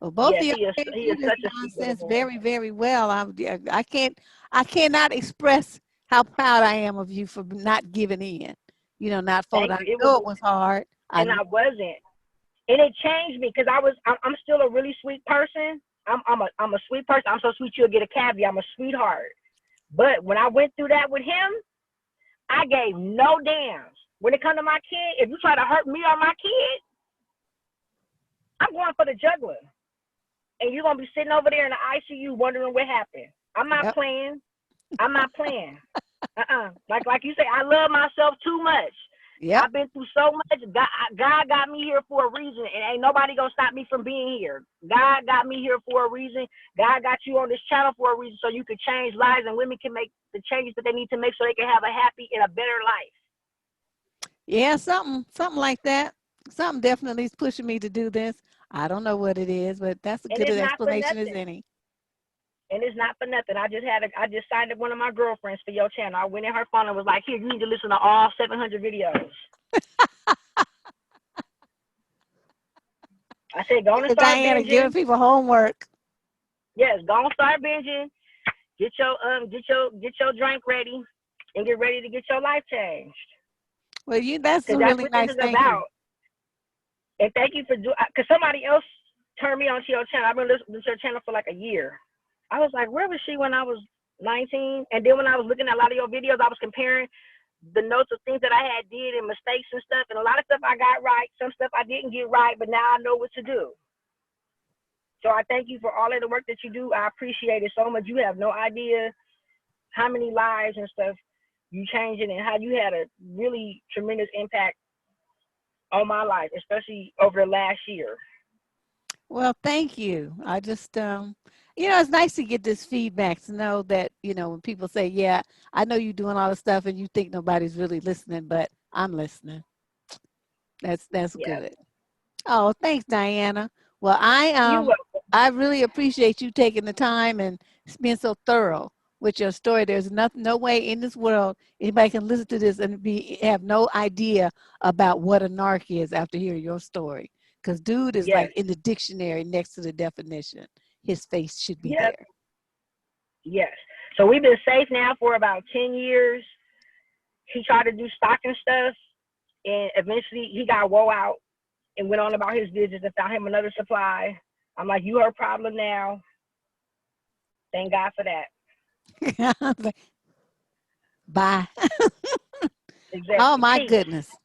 Well, both of Yes, y'all he came through is this such a sweet little nonsense boy. very, very well. I cannot express how proud I am of you for not giving in. Not folding. Thank I you. It was, know it was hard. and I wasn't. And it changed me because I'm still a really sweet person. I'm a sweet person. I'm so sweet you'll get a caviar. I'm a sweetheart. But when I went through that with him, I gave no damns. When it comes to my kid, if you try to hurt me or my kid, I'm going for the jugular. And you're gonna be sitting over there in the ICU wondering what happened. I'm not Yep. playing. I'm not playing. Like you say, I love myself too much. Yep. I've been through so much. God got me here for a reason, and ain't nobody gonna stop me from being here. God got me here for a reason. God got you on this channel for a reason, so you can change lives, and women can make the changes that they need to make, so they can have a happy and a better life. Yeah, something like that. Something definitely is pushing me to do this. I don't know what it is, but that's a And good it's not for explanation as nothing. any. And it's not for nothing. I just signed up one of my girlfriends for your channel. I went in her phone and was like, here, you need to listen to all 700 videos. I said, go on and start Diana giving binging. people homework. Yes, go on and start binging. Get your drink ready and get ready to get your life changed. Well, that's Because that's really what this nice. is Thank you. about. And thank you for doing, because somebody else turned me on to your channel. I've been listening to your channel for like a year. I was like, where was she when I was 19? And then when I was looking at a lot of your videos, I was comparing the notes of things that I had did and mistakes and stuff. And a lot of stuff I got right, some stuff I didn't get right, but now I know what to do. So I thank you for all of the work that you do. I appreciate it so much. You have no idea how many lives and stuff you changing and how you had a really tremendous impact on my life, especially over the last year. Well, thank you. I just, it's nice to get this feedback to know that, when people say, yeah, I know you're doing all the stuff and you think nobody's really listening, but I'm listening. That's Yeah. good. Oh, thanks, Diana. Well, You're welcome. I really appreciate you taking the time and being so thorough with your story. There's no way in this world anybody can listen to this and have no idea about what a narc is after hearing your story. Because dude is Yes. like in the dictionary next to the definition. His face should be Yes. there. Yes. So we've been safe now for about 10 years. He tried to do stock and stuff, and eventually he got woe out and went on about his business and found him another supply. I'm like, you her problem now. Thank God for that. Bye. Oh, Exactly. my Peace. goodness.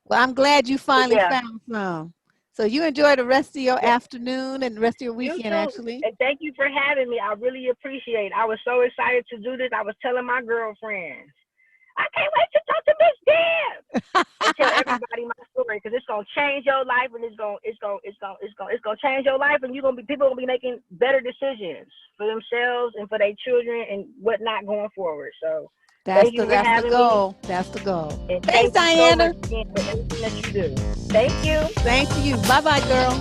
Well, I'm glad you But finally yeah. found some. So you enjoy the rest of your Yeah. afternoon and the rest of your You weekend, too. actually. And thank you for having me. I really appreciate it. I was so excited to do this. I was telling my girlfriends, I can't wait to talk to Miss Deb and tell everybody my story, because it's gonna change your life, and it's gonna change your life, and people gonna be making better decisions for themselves and for their children and whatnot going forward. So That's thank the you for that's the having me, goal. That's the goal. and Thanks, thank you so much Diana. again for everything that you do. Thank you. Thanks to you. Bye-bye, girl.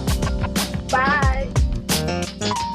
Bye.